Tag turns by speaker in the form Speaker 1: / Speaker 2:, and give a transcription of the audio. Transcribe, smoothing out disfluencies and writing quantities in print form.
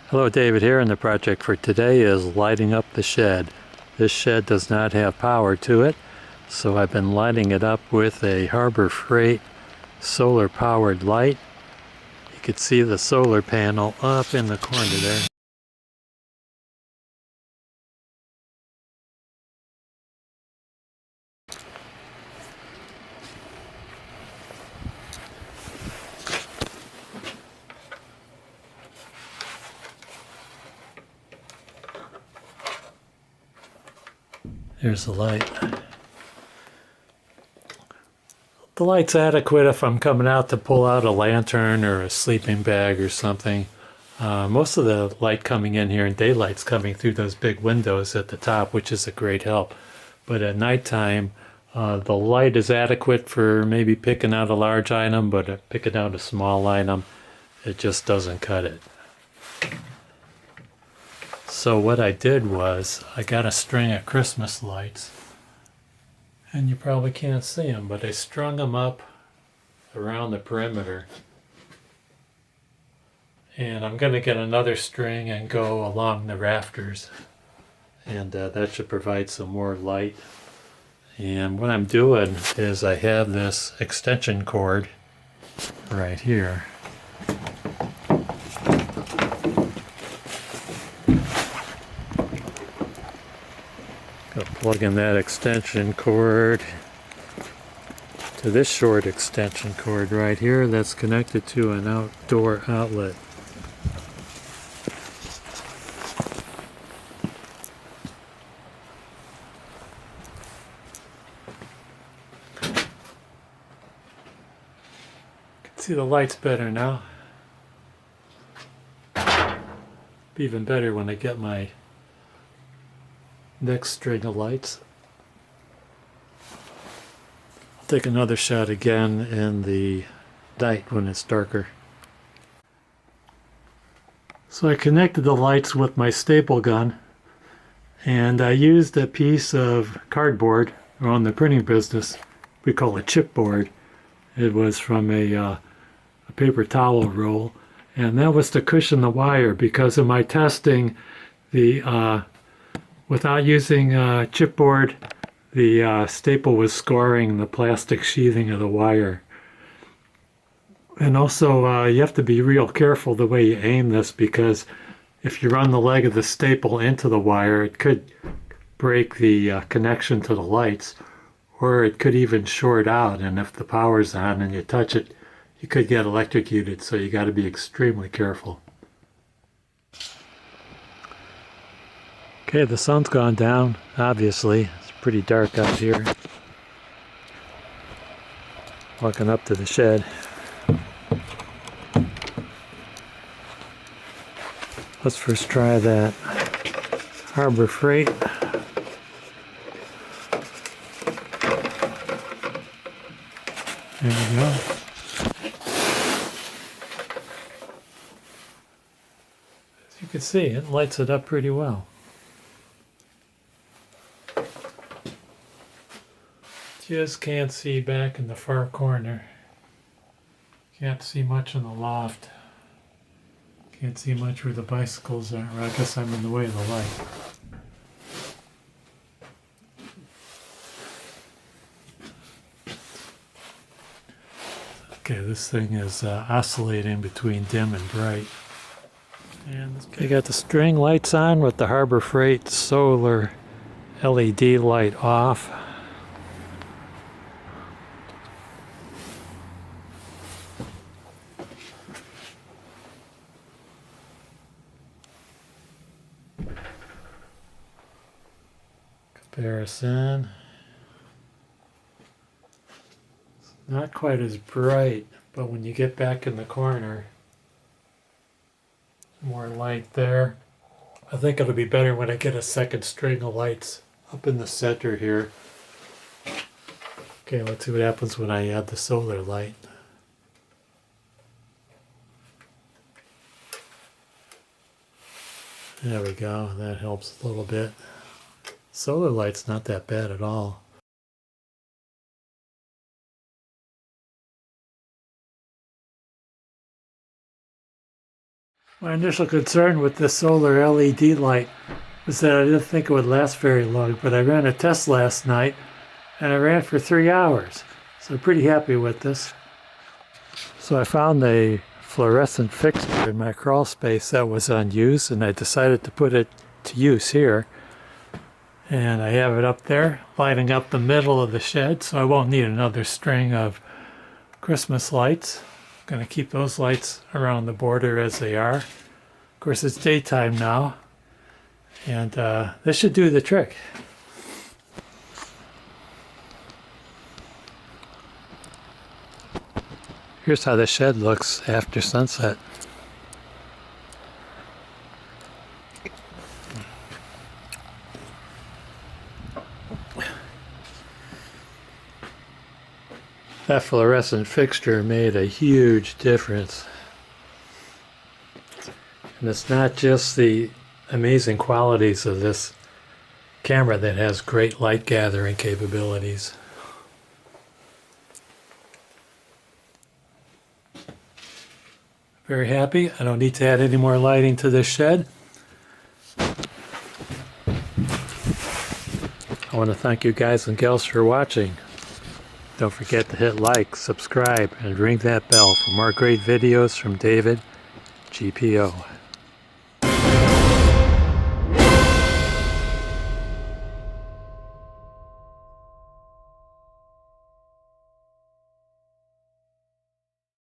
Speaker 1: Hello, David here, and the project for today is lighting up the shed. This shed does not have power to it, so I've been lighting it up with a Harbor Freight solar powered light. You can see the solar panel up in the corner there. There's the light. The light's adequate if I'm coming out to pull out a lantern or a sleeping bag or something. Most of the light coming in here in daylight's coming through those big windows at the top, which is a great help. But at nighttime, the light is adequate for maybe picking out a large item, but picking out a small item, it just doesn't cut it. So what I did was I got a string of Christmas lights, and you probably can't see them, but I strung them up around the perimeter. And I'm going to get another string and go along the rafters, and that should provide some more light. And what I'm doing is I have this extension cord right here. Go plug in that extension cord to this short extension cord right here that's connected to an outdoor outlet. See the lights better now. Be even better when I get my next string of lights. I'll take another shot again in the night when it's darker. So I connected the lights with my staple gun, and I used a piece of cardboard on the printing business. We call it chipboard. It was from a paper towel roll, and that was to cushion the wire, because in my testing, without using chipboard, the staple was scoring the plastic sheathing of the wire. And also you have to be real careful the way you aim this, because if you run the leg of the staple into the wire, it could break the connection to the lights, or it could even short out, and if the power's on and you touch it, you could get electrocuted, so you got to be extremely careful. Okay, the sun's gone down, obviously. It's pretty dark out here. Walking up to the shed. Let's first try that Harbor Freight. There we go. As you can see, it lights it up pretty well. Just can't see back in the far corner. Can't see much in the loft. Can't see much where the bicycles are. I guess I'm in the way of the light. Okay, this thing is oscillating between dim and bright. And you got the string lights on with the Harbor Freight solar LED light off. Comparison. It's not quite as bright, but when you get back in the corner, more light there. I think it'll be better when I get a second string of lights up in the center here. Okay, let's see what happens when I add the solar light. There we go, that helps a little bit. Solar light's not that bad at all. My initial concern with this solar LED light was that I didn't think it would last very long, but I ran a test last night and I ran for 3 hours. So I'm pretty happy with this. So I found a fluorescent fixture in my crawl space that was unused, and I decided to put it to use here. And I have it up there, lighting up the middle of the shed, so I won't need another string of Christmas lights. I'm going to keep those lights around the border as they are. Of course, it's daytime now, and this should do the trick. Here's how the shed looks after sunset. That fluorescent fixture made a huge difference. And it's not just the amazing qualities of this camera that has great light gathering capabilities. Very happy. I don't need to add any more lighting to this shed. I want to thank you guys and gals for watching. Don't forget to hit like, subscribe, and ring that bell for more great videos from David GPO.